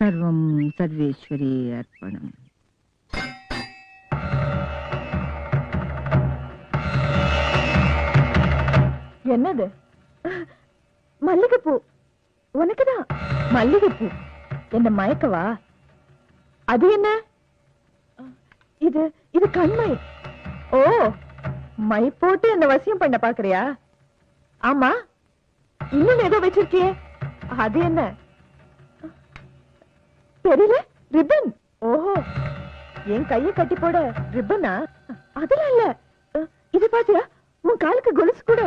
சர்வம் சர்வேஸ்வரி அர்ப்பணம். என்னது? மல்லிகைப்பூ. உனக்குதான் மல்லிகைப்பூ. என்ன மயக்கவா? அது என்ன? இது இது கண்மை. ஓ, மை போட்டு என்ன வசியம் பண்ண பாக்குறியா? ஆமா, இன்னும் ஏதோ வச்சிருக்கியே, அது என்ன? தெரியல. ரிப்பன். ஓஹோ, என் கையை கட்டி போட ரிப்பனா? அதெல்லாம் இல்ல. இது பாத்தியா, உன் காலுக்கு கொலுசு கூட.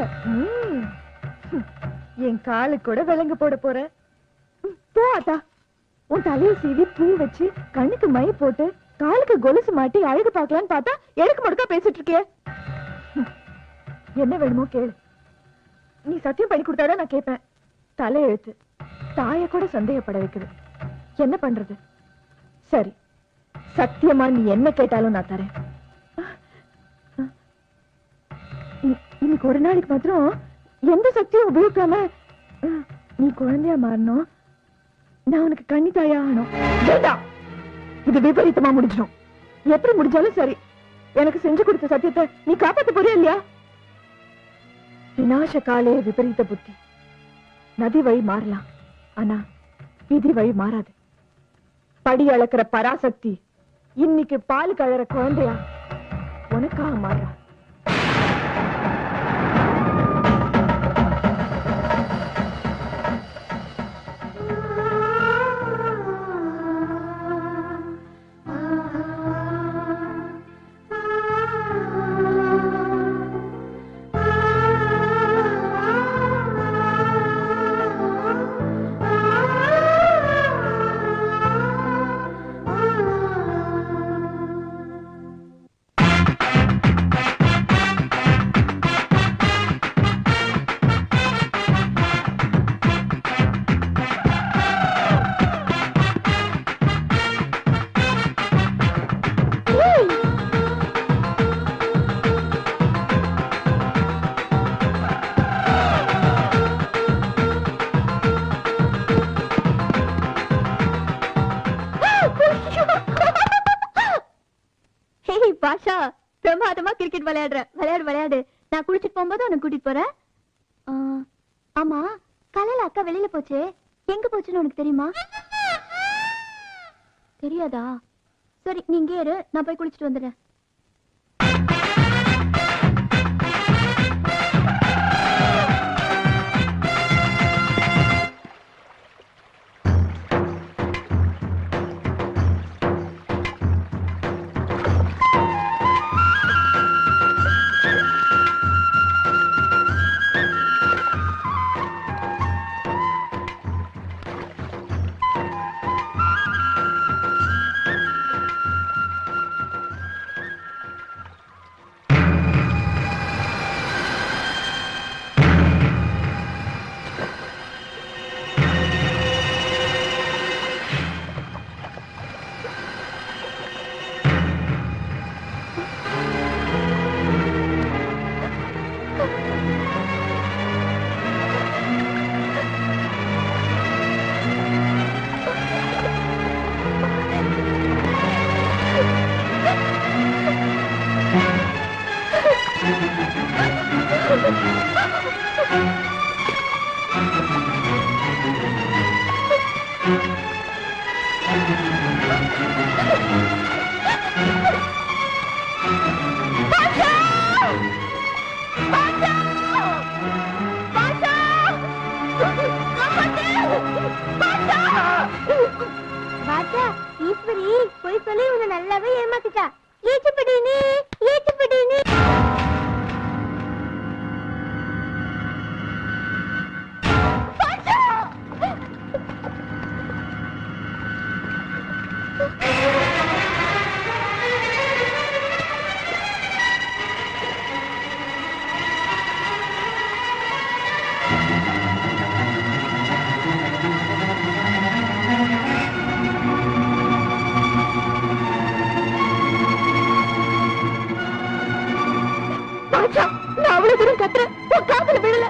என் காலுக்கு கூட விலங்கு போட போற. போ ஆத்தா. உன் தலையை சீவி பூ வச்சு கண்ணுக்கு மை போட்டு காலுக்கு கொலுசு மாட்டி அழகு பார்க்கலான்னு பார்த்தா எடுக்க முடுக்கா பேசிட்டு இருக்கே. என்ன வேணுமோ கேளு. நீ சத்தியம் பண்ணி கொடுத்தாதான் நான் கேட்பேன். தலையெழுத்து தாய கூட சந்தேகப்பட வைக்குது. என்ன பண்றது? சரி, சத்தியமா நீ என்ன கேட்டாலும் நான் தரேன். இன்னைக்கு ஒரு நாளைக்கு மாத்திரம் எந்த சக்தியும் உபயோகிக்காம நீ குழந்தையா மாறணும். நான் உனக்கு கண்ணி தாயா ஆகணும். வேண்டாம், இது விபரீதமா முடிஞ்சிடும். எப்படி முடிஞ்சாலும் சரி, எனக்கு செஞ்சு கொடுத்த சத்தியத்தை நீ காப்பாத்த போறியா இல்லையா? விநாச காலே விபரீத புத்தி. நதி வழி மாறலாம், ஆனா விதி வழி மாறாது. படி அளக்கிற பராசக்தி இன்னைக்கு பால் கழற குழந்தையா உனக்காக மாறா. பாஷா, பிரமாதமா கிரிக்கெட் விளையாடு. நான் குளிச்சிட்டு போகும்போது உன்னை கூட்டிட்டு போறேன். ஆமா, காலையில அக்கா வெளியில போச்சு. எங்க போச்சுன்னு உனக்கு தெரியுமா? தெரியாதா? சரி, நீ இங்கே இரு, நான் போய் குளிச்சிட்டு வந்துடுறேன். ஈஸ்வரி போய் சொல்லி உன்னை நல்லாவே ஏமாத்திட்டா. ஏற்றுப்படி நீ. நான் அவ்வளவு தூரம் கத்துறேன், உன் காதுல விழல.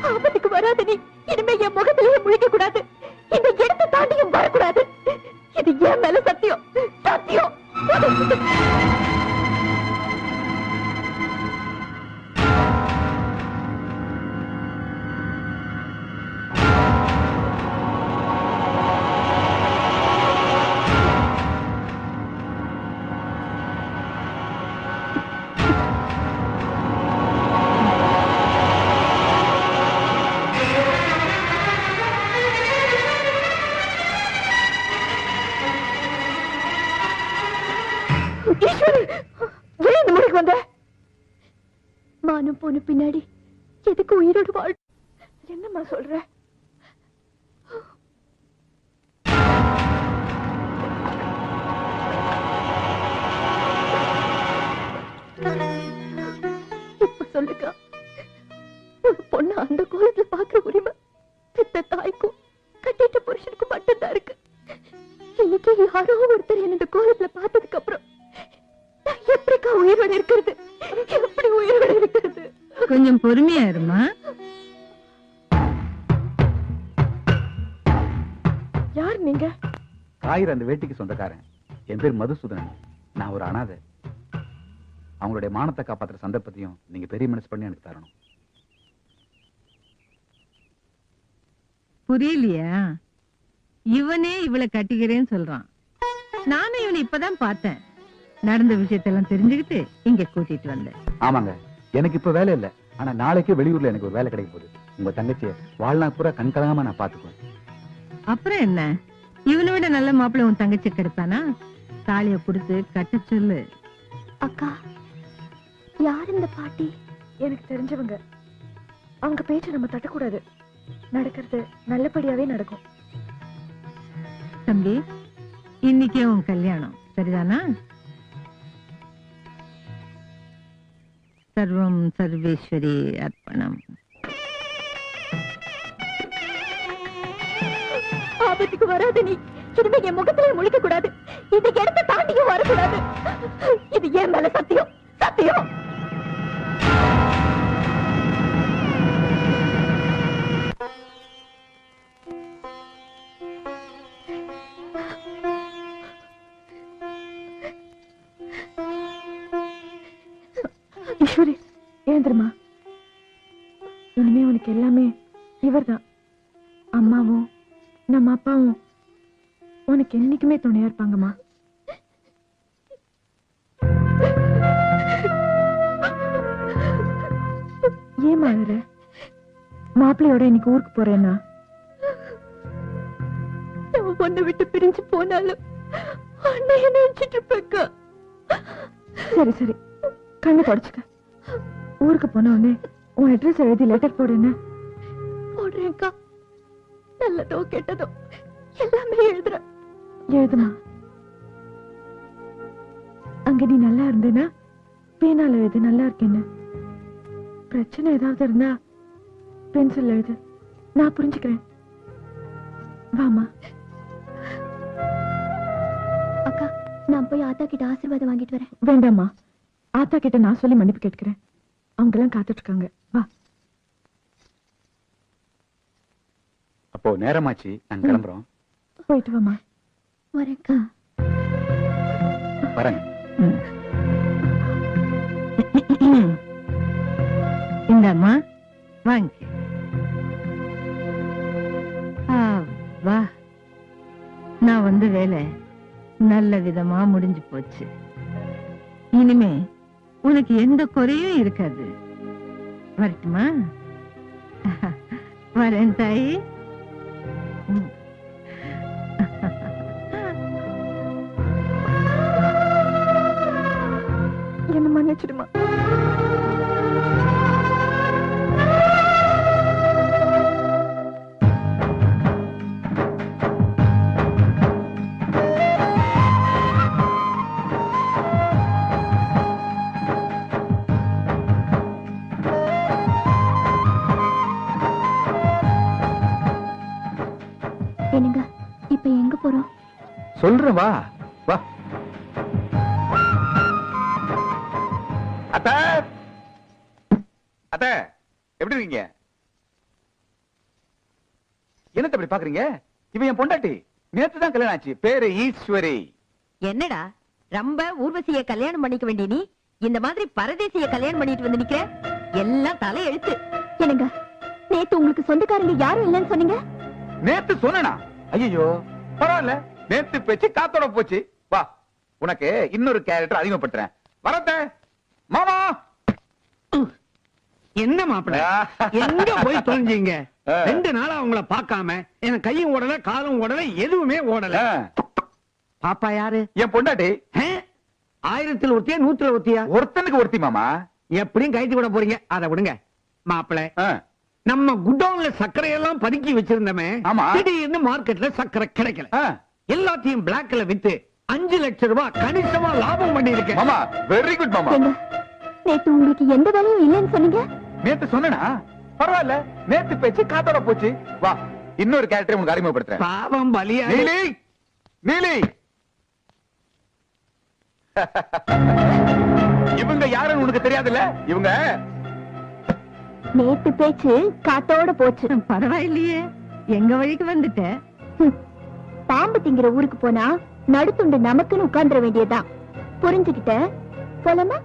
ஆபத்துக்கு வராத நீ இனிமே என் முகத்திலேயே முழிக்க கூடாது. இந்த இடத்தை தாண்டியும் வரக்கூடாது. என் மேல சத்தியம் சத்தியம். மானம் போன பின்னாடி எதுக்கு உயிரோடு வாழ்? என்னம்மா சொல்ற? இப்ப சொல்லுக்கா, ஒரு பொண்ணு அந்த கோலத்துல பாக்குற உரிமை பெத்த தாய்க்கும் கட்டிட்ட புருஷனுக்கும் மட்டும்தான் இருக்கு. இன்னைக்கு யாரோ ஒருத்தர் என்ன இந்த கோலத்துல பார்த்ததுக்கு அப்புறம் எப்படிக்கா உயிரோட இருக்கிறது? எப்படி உயிரோட இருக்கிறது? கொஞ்சம் பொறுமையா இருமா. யார் நீங்க? காயிர் அந்த வேட்டிக்கு சொந்தக்காரன். என் பேர் மதுசூதனன். நான் ஒரு அனாதை. அவங்களுடைய மானத்தை காப்பாற்றுற சந்தர்ப்பத்தையும் நீங்க பெரிய மனசு பண்ணி எனக்கு தரணும். புரியலையா? இவனே இவளை கட்டிக்கிறேன்னு சொல்றான். நானும் இவனை இப்பதான் பார்த்தேன். நடந்த விஷயத்தெல்லாம் தெரிஞ்சுக்கிட்டு இங்க கூட்டிட்டு வந்தேன். ஆமாங்க, எனக்கு இப்ப வேலை இல்ல. ஆனா நாளைக்கே வெளியூர்ல எனக்கு ஒரு வேலை கிடைக்க போகுது. உங்க தங்கச்சிய வாழ்நாள் பூரா கண்கலாம நான் பாத்துக்குவேன். அப்புறம் என்ன, இவனை விட நல்ல மாப்பிள்ளை உன் தங்கச்சி கிடைப்பானா? தாலிய கொடுத்து கட்ட சொல்லு. அக்கா, யார் இந்த பாட்டி? எனக்கு தெரிஞ்சவங்க. அவங்க பேச்ச நம்ம தட்டக்கூடாது. நடக்கிறது நல்லபடியாவே நடக்கும். தம்பி, இன்னைக்கே உன் கல்யாணம் சரிதானா? சர்வம் சர்வேஸ்வரி அர்ப்பணம். ஆபத்துக்கு வராது நீ. இனிமே என் முகத்திலே முழிக்க கூடாது. இந்த இடத்தை தாண்டியும் வரக்கூடாது. இது ஏன் மேல சத்தியம் சத்தியம். ஈஸ்வரி, ஏந்திரமா. இனிமே உனக்கு எல்லாமே இவர்தான். அம்மாவும் நம்ம அப்பாவும் உனக்கு என்னைக்குமே துணையா இருப்பாங்கம்மா. ஏமா அழுற? மாப்பிள்ளையோட இன்னைக்கு ஊருக்கு போறேன்னா? ஒன்ன விட்டு பிரிஞ்சு போனாலும் அண்ணைய நினைச்சிட்டு இருப்பேக்கா. சரி சரி, கண்ணை தொடச்சுக்க. ஊருக்கு போன உடனே உன் அட்ரஸ் எழுதி லெட்டர் போடுன்னு. போடுறேன்க்கா. நல்லதோ கெட்டதோ எல்லாமே எழுதுறேன். எழுதுமா. அங்க நீ நல்லா இருந்தேன்னா பேனால எழுது நல்லா இருக்கேன்னு. பிரச்சனை ஏதாவது இருந்தா பென்சில் எழுது, நான் புரிஞ்சுக்கிறேன். வாமா. அக்கா, நான் போய் ஆத்தா கிட்ட ஆசீர்வாதம் வாங்கிட்டு வரேன். வேண்டாமா, ஆத்தா கிட்ட நான் சொல்லி மன்னிப்பு கேட்கிறேன். அவங்க எல்லாம் காத்துட்டு இருக்காங்க. வா. அப்போ நேரமாச்சு, நாங்க கிளம்புறோம். போயிட்டு வாமா. வரேன்க்கா. வரேங்க. இந்தம்மா வாங்க. வா, நான் வந்த வேலை நல்ல விதமா முடிஞ்சு போச்சு. இனிமே உனக்கு எந்த குறையும் இருக்காது. வரட்டுமா? வரேன் தாயி. என்ன மன்னிச்சிடுமா. என்னங்க, இப்ப எங்க போறோம்? சொல்றேன், வா வா. அத்த அத்த, எப்படி இருக்கீங்க? என்னத்த இப்படி பாக்குறீங்க? இவன் என் பொண்டாட்டி. நேத்து தான் கல்யாணம் ஆச்சு. பேரு ஈஸ்வரி. என்னடா ரொம்ப ஊர்வசிய கல்யாணம் பண்ணிக்க வேண்டிய நீ இந்த மாதிரி பரதேசிய கல்யாணம் பண்ணிட்டு வந்து நிக்கிற? எல்லாம் தலை எழுத்து. என்னங்க நேத்து உங்களுக்கு சொந்தக்காரங்க யாரும் இல்லைன்னு சொன்னீங்க? நேத்து சொன்னா? ஐயோ பரவாயில்ல, நேத்து பேச்சு காத்தோட போச்சு. வா, உனக்கு இன்னொரு கேரக்டர் அறிமுகப்படுத்துறேன். வரத்த மாமா. என்ன மாப்பிள எங்க போய் தொலைஞ்சீங்க? 2 நாளா அவங்கள பார்க்காம எனக்கு கையும் ஓடல காலும் ஓடல எதுவுமே ஓடல. பாப்பா யாரு? என் பொண்டாட்டி. 1000 ஒருத்தியா 100 ஒருத்தியா? ஒருத்தனுக்கு ஒருத்தி மாமா. எப்படியும் கைத்து விட போறீங்க, அதை விடுங்க. மாப்பிள நம்ம குடோன்ல சர்க்கரை எல்லாம் பதுக்கி வச்சிருந்தமே, திடீர்னு மார்க்கெட்ல சர்க்கரை கிடைக்கல. எல்லாத்தையும் பிளாக்ல வித்து 5 லட்சம் ரூபாய் கணிசமா லாபம் பண்ணி இருக்கேன். மாமா வெரி குட் மாமா. நேத்து உங்களுக்கு எந்த வேலையும் இல்லைன்னு சொன்னீங்க? நேத்து சொன்னா? பரவாயில்ல, நேத்து பேச்சு காத்தோட போச்சு. வா, இன்னொரு கேரக்டர் உங்களுக்கு அறிமுகப்படுத்துறேன். பாவம் பலியா. நீலி, நீலி. இவங்க யாருன்னு உனக்கு தெரியாதுல்ல? இவங்க நேத்து பேச்சு காத்தோட போச்சு. பரவாயில்லையே, எங்க வழிக்கு வந்துட்ட. பாம்பு திங்கிற ஊருக்கு போனா நடுத்துண்டு நமக்குன்னு உட்கார்ந்துட வேண்டியதுதான். புரிஞ்சுக்கிட்ட? போலாமா?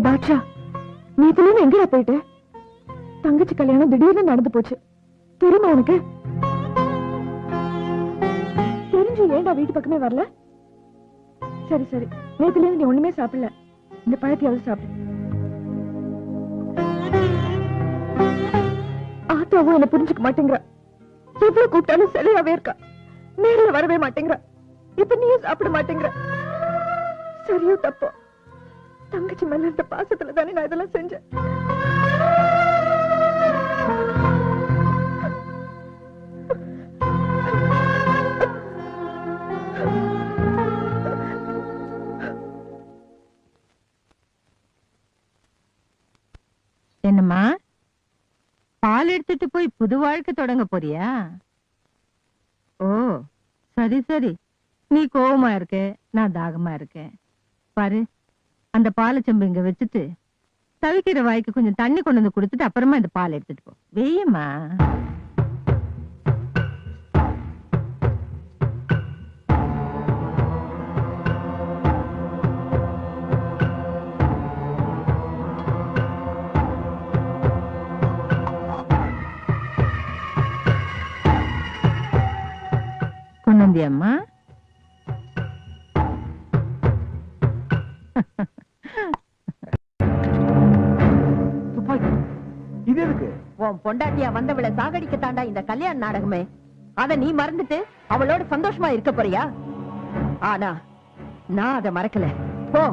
பாட்ஷா, நீ இதுல எங்கடா போயிட்ட? தங்கச்சி கல்யாணம் திடீர்னு நடந்து போச்சு தெரியுமா உனக்கு? தெரிஞ்சு ஏன்டா வீட்டு பக்கமே வரல? சரி சரி, நேத்துல நீ ஒண்ணுமே சாப்பிடல, இந்த பழத்தையாவது சாப்பிடு. ஆத்தாவும் என்ன புரிஞ்சுக்க மாட்டேங்கிற. எவ்வளவு கூப்பிட்டாலும் சிலையாவே இருக்கா, நேர்ல வரவே மாட்டேங்கிற. இப்ப நீயும் சாப்பிட மாட்டேங்கிற. சரியோ தப்போ, தங்கச்சி மேல இருந்த பாசத்துல தானே நான் இதெல்லாம் செஞ்சேன். என்னம்மா, பால் எடுத்துட்டு போய் புது வாழ்க்கை தொடங்க போறியா? ஓ சரி சரி, நீ கோவமா இருக்க, நான் தாகமா இருக்கேன். பாரு, அந்த பாலை செம்பு இங்க வச்சுட்டு தவிக்கிற வாய்க்கு கொஞ்சம் தண்ணி கொண்டு வந்து கொடுத்துட்டு அப்புறமா இந்த பால் எடுத்துட்டு போ. வெய்யம்மா. கொண்டு வந்தியம்மா? இது எதுக்கு? உன் பொண்டாட்டியா வந்தவளை சாகடிக்க தாண்டா இந்த கல்யாண நாடகமே. அத நீ மறந்துட்டு அவளோட சந்தோஷமா இருக்க போறியா? ஆனா நான் அத மறக்கல. போ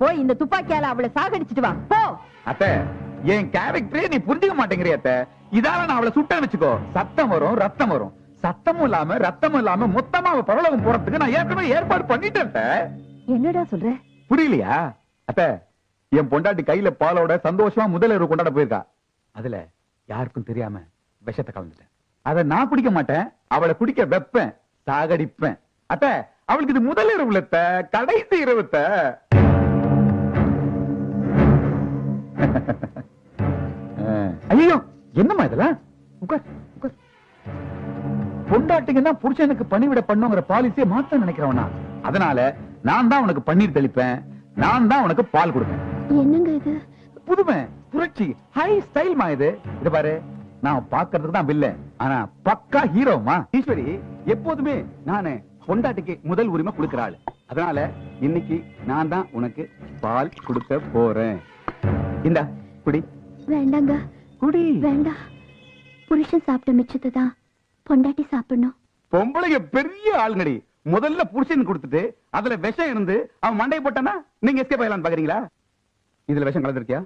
போய் இந்த துப்பாக்கியால அவளை சாகடிச்சிட்டு வா. போ. அத்தை, என் கேரக்டரே நீ புரிஞ்சுக்க மாட்டேங்கிறிய அத்தை. இதால நான் அவளை சுட்டேன்னு வச்சுக்கோ, சத்தம் வரும் ரத்தம் வரும். சத்தமும் இல்லாம ரத்தமும் இல்லாம மொத்தமா அவ பரலோகம் போறதுக்கு நான் ஏற்கனவே ஏற்பாடு பண்ணிட்டேன். என்னடா சொல்ற? புரியலையா அத்தை? என் பொண்டாட்டி கையில பாலோட சந்தோஷமா முதலிரவு கொண்டாட போயிருக்கா. அதுல யாருக்கும் தெரியாம விஷத்தை கலந்துட்டேன். அத நான் குடிக்க மாட்டேன், அவளை குடிக்க வைப்பேன், சாகடிப்பேன். அத்தை, அவளுக்கு இது முதல் இரவுல கடைசி இரவுத்த. ஐயோ, என்னம்மா இதெல்லாம்? உட்கார் உட்கார். பொண்டாட்டிங்கன்னா புருஷனுக்கு பணிவிட பண்ணுங்கிற பாலிசியை மாத்த நினைக்கிறவனா? அதனால நான் தான் உனக்கு பன்னீர் தெளிப்பேன், நான் தான் உனக்கு பால் கொடுப்பேன். என்னங்க இது? புதுமை, புரட்சி, ஹை ஸ்டைல்மா இது. இது பாரு, நான் பாக்குறதுக்கு தான் வில்ல, ஆனா பக்கா ஹீரோமா. ஈஸ்வரி எப்போதுமே நானு பொண்டாட்டிக்கு முதல் உரிமை கொடுக்கிறாள். அதனால இன்னைக்கு நான் தான் உனக்கு பால் கொடுக்க போறேன். இந்தா குடி. வேண்டாங்க, குடி. வேண்டாம். புருஷன் சாப்பிட்ட மிச்சத்தை தான் பொண்டாட்டி சாப்பிடணும். பொம்பளைங்க பெரிய ஆளுங்கடி. முதல்ல புருஷன் கொடுத்துட்டு அதுல விஷம் இருந்து அவன் மண்டையை போட்டானா நீங்க எஸ்கேப் ஆகலான்னு பாக்குறீங்களா? இதுல விஷம் கலந்துருக்கியா?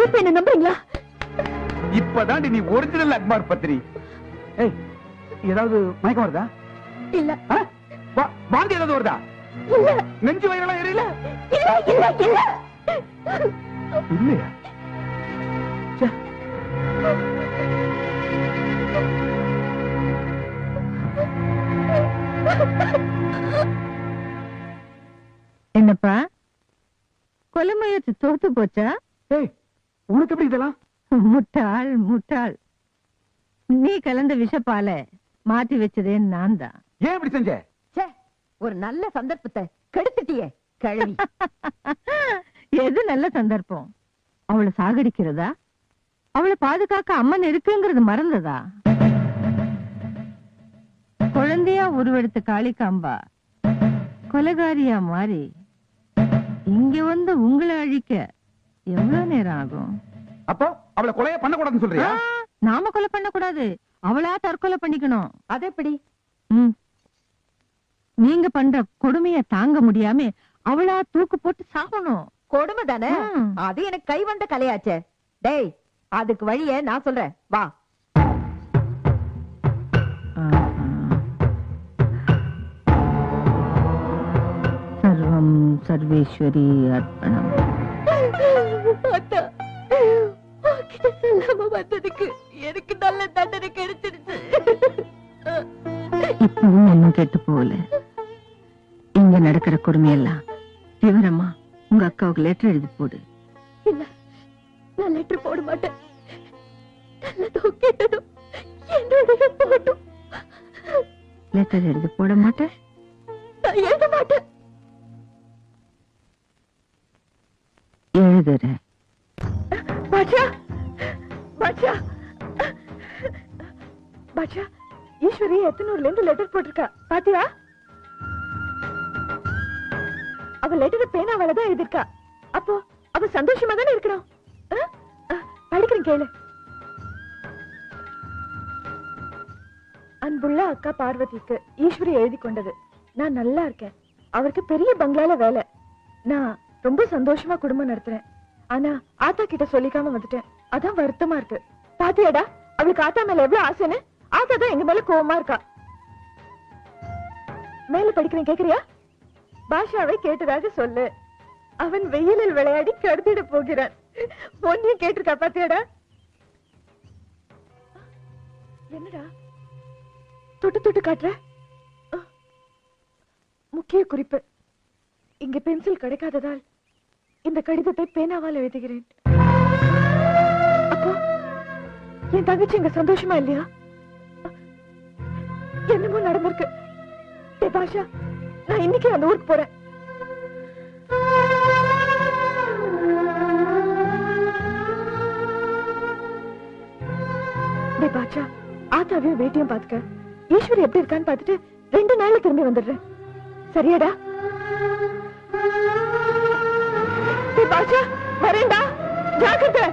இப்ப என்ன நம்புறீங்களா? இப்பதான் நீ ஒரிஜினல் அக்மார் பத்திரி. ஏய், ஏதாவது மயக்கம் வருதா? இல்ல. வாந்தி ஏதாவது வருதா? இல்ல. நெஞ்சு வயிறெல்லாம் எரியல? இல்ல இல்ல இல்ல. இல்லையா? ச்சே. என்னப்பா கொலை முயற்சி தோத்து போச்சா? உனக்கு எப்படி இதெல்லாம்? முட்டாள் முட்டாள். நீ கலந்த விஷப்பால மாத்தி வச்சதே நான் தான். ஏன் இப்படி செஞ்ச? ஒரு நல்ல சந்தர்ப்பத்தை கெடுத்துட்டியே கிழவி. எது நல்ல சந்தர்ப்பம்? அவளை சாகடிக்கிறதா? அவளை பாதுகாக்க அம்மன் இருக்குங்கிறது மறந்ததா? குழந்தையா உருவெடுத்த காளிகாம்பா கொலைகாரியா மாறி இங்க வந்து உங்களை அழிக்க எவ்வளவு நேரம் ஆகும்? அப்போ அவளை கொலைய பண்ண கூடாதுன்னு சொல்றியா? நாம கொலை பண்ண கூடாது, அவளா தற்கொலை பண்ணிக்கணும். அது எப்படி? நீங்க பண்ற கொடுமைய தாங்க முடியாம அவளா தூக்கு போட்டு சாகணும். கொடுமை தானே? அது எனக்கு கை வந்த கலையாச்சே. டேய், அதுக்கு வழிய நான் சொல்றேன், வா. சர்வம் சர்வேஸ்வரி அர்ப்பணம். வந்ததுக்கு எனக்கு நல்ல தண்டனை கிடைச்சிருச்சு. இப்பவும் ஒண்ணும் கெட்டு போகல. இங்க நடக்கிற கொடுமையெல்லாம் விவரமா உங்க அக்காவுக்கு லெட்டர் எழுதி போடு. இல்ல, நான் லெட்டர் போட மாட்டேன். நல்லதோ கெட்டதோ என்னுடைய போட்டும். லெட்டர் எழுதி போட மாட்டேன்? நான் எழுத மாட்டேன். எழுதுறேன். பாட்ஷா, பாட்ஷா, பாட்ஷா, ஈஸ்வரி எத்தனூர்ல இருந்து லெட்டர் போட்டிருக்கா பாத்தியா? அவ லெட்டர் பேனாவாலதான் எழுதிருக்கா. அப்போ அவ சந்தோஷமா தானே இருக்கணும். படிக்கிறேன் கேளு. அன்புள்ள அக்கா பார்வதிக்கு ஈஸ்வரி எழுதி கொண்டது. நான் நல்லா இருக்கேன். அவருக்கு பெரிய பங்களால வேலை. நான் ரொம்ப சந்தோஷமா குடும்பம் நடத்துறேன். ஆனா ஆத்தா கிட்ட சொல்லிக்காம வந்துட்டேன். அதான் வருத்தமா இருக்கு. பாத்தியாடா அவளுக்கு ஆத்தா மேல எவ்வளவு ஆசைன்னு? ஆத்தா தான் எங்க மேல கோவமா இருக்கா. மேல படிக்கிறேன், கேக்குறியா? பாஷாவை கேட்டதாக சொல்லு. அவன் வெயிலில் விளையாடி கருதிட போகிறான். பொண்ணையும் கேட்டிருக்கா பாத்தியாடா? என்னடா தொட்டு தொட்டு காட்டுற? முக்கிய குறிப்பு, இங்க பென்சில் கிடைக்காததால் இந்த கடிதத்தை பேனாவால் எழுதுகிறேன். அப்போ என் தங்கச்சி இங்க சந்தோஷமா இல்லையா? என்னமோ நடந்திருக்கு. பாஷா, நான் இன்னைக்கு அந்த ஊருக்கு போறேன். பாஷா, ஆத்தாவையும் வேட்டியும் பாத்துக்க. ஈஸ்வரி எப்படி இருக்கான்னு பாத்துட்டு 2 நாள்ல திரும்பி வந்துடுறேன். சரியாடா? பாஷா, வரேன்டா, ஜாக்கிரதை.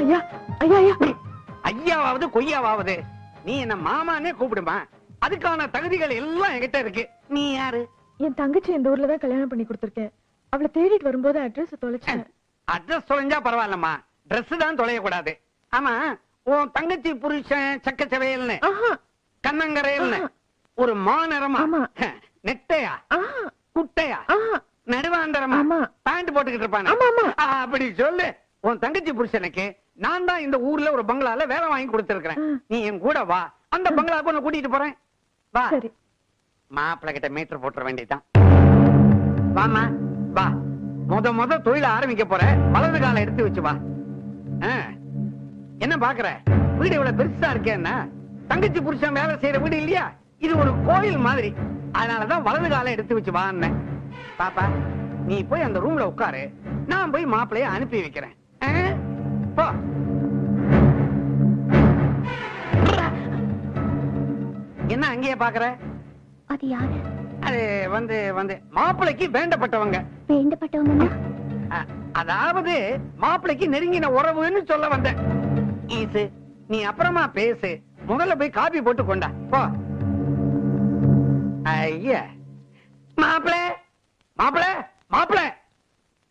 ஐயா, ஐயா, ஐயா, ஐயாவாவது கொய்யாவாவது நீ என்ன மாமானே கூப்பிடுமா? அதுக்கான தகுதிகள் எல்லாம் என்கிட்ட இருக்கு. நீ யாரு? என் தங்கச்சி இந்த ஊர்ல தான் கல்யாணம் பண்ணி கொடுத்திருக்கேன். அவளை தேடிட்டு வரும்போது அட்ரஸ் தொலைச்சேன். அட்ரஸ் தொலைஞ்சா பரவாயில்லம்மா, Dress தான் தொலைய கூடாது. ஆமா, உன் தங்கச்சி புருஷன் சக்கச்சவையல்னு கண்ணங்கரையல்னு ஒரு மாநரமா நெட்டையா குட்டையா நடுவாந்தரமா பேண்ட் போட்டுக்கிட்டு இருப்பானே, அப்படி சொல்லு. உன் தங்கச்சி புருஷனுக்கு நான் தான் இந்த ஊர்ல ஒரு பங்களால வேலை வாங்கி கொடுத்திருக்கிறேன். நீ என் கூட வா, அந்த பங்களாவுக்கு உன்னை கூட்டிட்டு போறேன். வா. மாப்பிள்ளை கிட்ட மீட்டர் போட்டுற வேண்டியதான். வாமா, வா. முத தொழில ஆரம்பிக்க போற, வலது காலை எடுத்து வச்சு வா. என்ன பாக்குற? வீடு இவ்வளவு பெருசா இருக்கேன்னா தங்கச்சி புருஷன் வேலை செய்யற வீடு இல்லையா? இது ஒரு கோயில் மாதிரி. அதனாலதான் வலது காலை எடுத்து வச்சு வான்னு. பாப்பா, நீ போய் அந்த ரூம்ல உட்காரு, நான் போய் மாப்பிள்ளைய அனுப்பி வைக்கிறேன். போ. என்ன அங்கேயே பாக்குற? அது யாரு? அது வந்து மாப்பிள்ளைக்கு வேண்டப்பட்டவங்க. வேண்டப்பட்டவங்க? அதாவது மாப்பிள்ளைக்கு நெருங்கின உறவுன்னு சொல்ல வந்தேன். ஈசு, நீ அப்புறமா பேசு, முதல்ல போய் காபி போட்டு கொண்டா. போ. ஐயா, மாப்பிள்ள மாப்பிள்ள மாப்பிள்ள,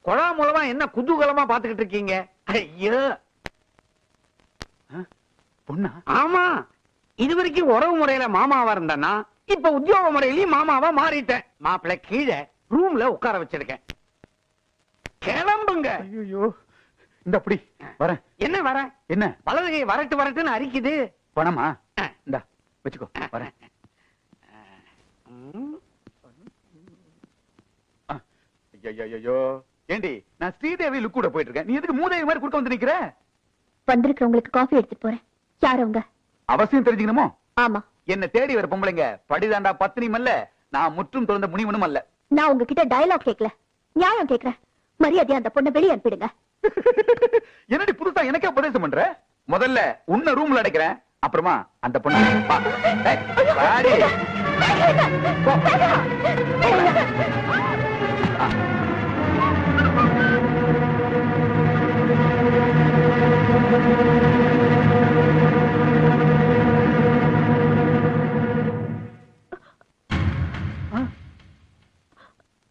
குழா மூலமா என்ன குதூகலமா பாத்துக்கிட்டு இருக்கீங்க? ஐயோ, பொண்ணா? ஆமா, இது வரைக்கும் உறவு முறையில மாமாவா இருந்தானா இப்ப உத்தியோக முறையிலயும் மாமாவா மாறிட்டேன். மாப்பிள்ளை கீழே ரூம்ல உட்கார வச்சிருக்கேன். கிளம்புங்க. ஐயோ இந்த அப்படி வரேன். என்ன வர என்ன வலதுகை வரட்டு வரட்டுன்னு அரிக்குது. பணமா இந்தா வச்சுக்கோ வரேன். ஐயோ ஏண்டி நான் ஸ்ரீதேவி லுக் கூட போயிட்டு இருக்கேன். நீ எதுக்கு மூதேவி மாதிரி குறுக்க வந்து நிக்கிற? வந்திருக்கிறவங்களுக்கு காஃபி எடுத்துட்டு போறேன். யார் அவங்க? அவசியம் தெரிஞ்சுக்கணுமோ? ஆமா. என்ன தேடி வர பொம்பளைங்க படிதாண்டா பத்தினியும் அல்ல, நான் முற்றும் திறந்த முனிவனும் அல்ல. நான் உங்ககிட்ட டயலாக் கேட்கல, நியாயம் கேட்கிறேன். மரியாதையா அந்த பொண்ணை வெளியே அனுப்பிடுங்க. என்னடி புதுசா எனக்கே உபதேசம் பண்ற? முதல்ல உன்ன ரூம்ல அடைக்கிறேன், அப்புறமா அந்த பொண்ணு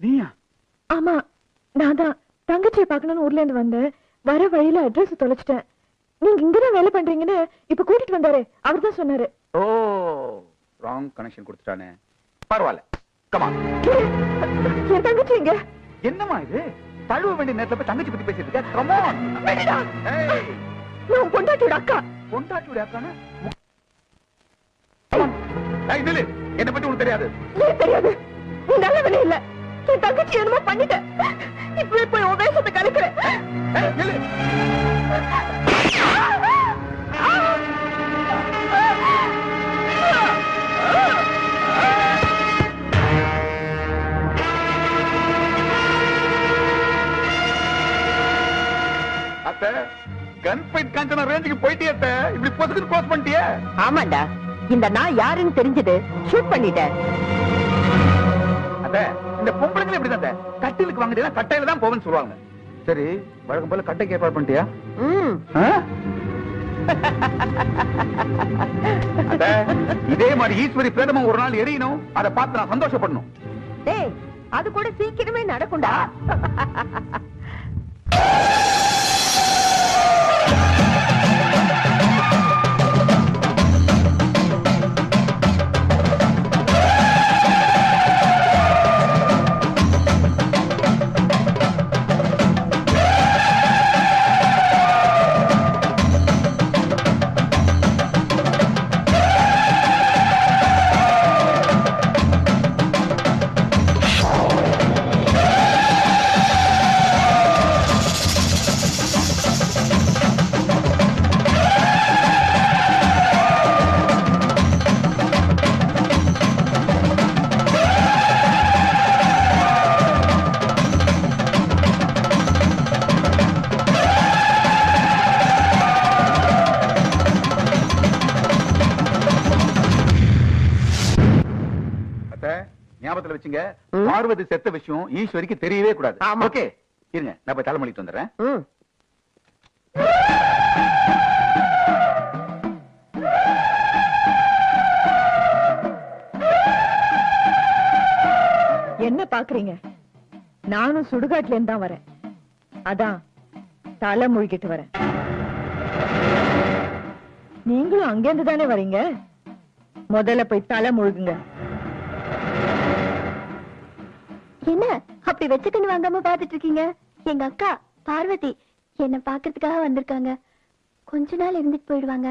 நீயா? ஆமா, நான் தான் தங்கச்சியை பார்க்கணும்னு ஊர்ல இருந்து வந்தேன். வர வழியில அட்ரஸ் தொலைச்சிட்டேன். நீங்க இங்கதான் வேலை பண்றீங்கன்னு இப்ப கூட்டிட்டு வந்தாரு, அவர் தான் சொன்னாரு. ஓ ராங் கனெக்ஷன் கொடுத்துட்டானே. பரவாயில்ல, கமா. என் தங்கச்சி எங்க? என்னமா இது? தழுவ வேண்டிய நேரத்துல போய் தங்கச்சி பத்தி பேசிட்டு இருக்க. Come on. ஏய், நான் பொண்டாட்டியோட அக்கா. பொண்டாட்டியோட அக்கானா? ஏய் நில்லு, என்ன பத்தி உனக்கு தெரியாது. ஏன் தெரியாது? நீ நல்லவனே இல்ல. என் தங்கச்சி என்னமோ பண்ணிட்ட. இப்பவே போய் உன் வேஷத்தை கலக்குறேன். ஏய் நில்லு. அத்தை கன் ஃபைட் காஞ்சனா ரேஞ்சுக்கு போயிட்டியே அத்தை. இப்படி பொசுக்கு க்ளோஸ் பண்ணிட்டியே. ஆமாண்டா, இந்த நான் யாருன்னு தெரிஞ்சது ஷூட் பண்ணிட்டேன். அத்தை இந்த பொம்பளைங்க இப்படிதான் அத்தை. கட்டிலுக்கு வாங்கிட்டா கட்டையில தான் போவேன்னு சொல்லுவாங்க. சரி வழக்கம் போல கட்டைக்கு ஏற்பாடு பண்ணிட்டியா? அத்தை இதே மாதிரி ஈஸ்வரி பிரதம ஒரு நாள் எரியணும், அதை பார்த்து நான் சந்தோஷப்படணும். டேய், அது கூட சீக்கிரமே நடக்கும்டா. ஞாபகத்துல வச்சுங்க, பார்வதி செத்த விஷயம் ஈஸ்வரிக்கு தெரியவே கூடாது. ஓகே இருங்க, நான் போய் தலைமொழிட்டு வந்துடுறேன். என்ன பாக்குறீங்க? நானும் சுடுகாட்டுல இருந்து தான் வரேன். அதான் தலை முழுகிட்டு வரேன். நீங்களும் அங்கிருந்து தானே வரீங்க? முதல்ல போய் தலை முழுகுங்க. என்ன அப்படி வச்சுக்கன்னு வாங்காம பாத்துட்டு இருக்கீங்க? எங்க அக்கா பார்வதி என்ன பாக்குறதுக்காக வந்திருக்காங்க. கொஞ்ச நாள் இருந்துட்டு போயிடுவாங்க.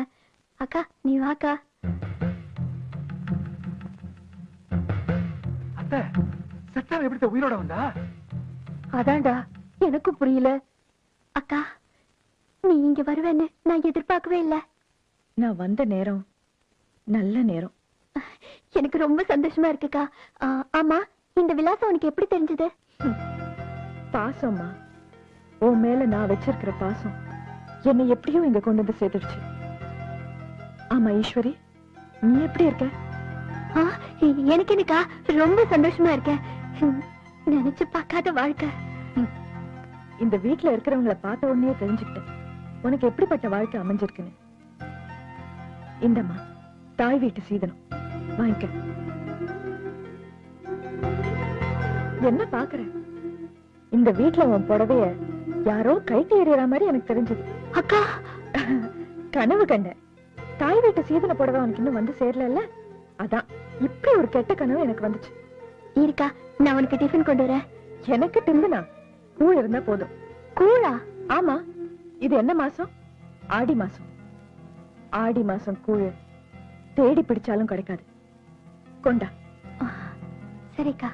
அக்கா நீ வாக்கா. அத்தை சத்தம் எப்படி உயிரோட வந்தா? அதான்டா எனக்கும் புரியல. அக்கா நீ இங்க வருவேன்னு நான் எதிர்பார்க்கவே இல்ல. நான் வந்த நேரம் நல்ல நேரம். எனக்கு ரொம்ப சந்தோஷமா இருக்குக்கா. ஆமா, இந்த விலாசம் உனக்கு எப்படி தெரிஞ்சது? பாசம்மா, உன் மேல நான் வச்சிருக்கிற பாசம் என்னை எப்படியோ இங்க கொண்டு வந்து சேர்த்துடுச்சு. ஆமா ஈஸ்வரி, நீ எப்படி இருக்க? எனக்கு என்னக்கா ரொம்ப சந்தோஷமா இருக்கேன். நினைச்சு பார்க்காத வாழ்க்கை. இந்த வீட்டுல இருக்கிறவங்களை பார்த்த உடனே தெரிஞ்சுக்கிட்டேன் உனக்கு எப்படிப்பட்ட வாழ்க்கை அமைஞ்சிருக்குன்னு. இந்தம்மா தாய் வீட்டு சீதனம் வாங்கிக்க. என்ன பாக்குற? இந்த வீட்டுல உன் புடவைய யாரோ கைட்டு எறியற மாதிரி எனக்கு தெரிஞ்சது. அக்கா கனவு கண்ட. தாய் வீட்டு சீதன புடவை அவனுக்கு இன்னும் வந்து சேரல. அதான் இப்படி ஒரு கெட்ட கனவு எனக்கு வந்துச்சு. இருக்கா, நான் உனக்கு டிஃபன் கொண்டு வரேன். எனக்கு டிம்பனா கூழ் இருந்தா போதும். கூழா? ஆமா, இது என்ன மாசம்? ஆடி மாசம். ஆடி மாசம் கூழ் தேடி பிடிச்சாலும் கிடைக்காது. கொண்டா. சரிக்கா.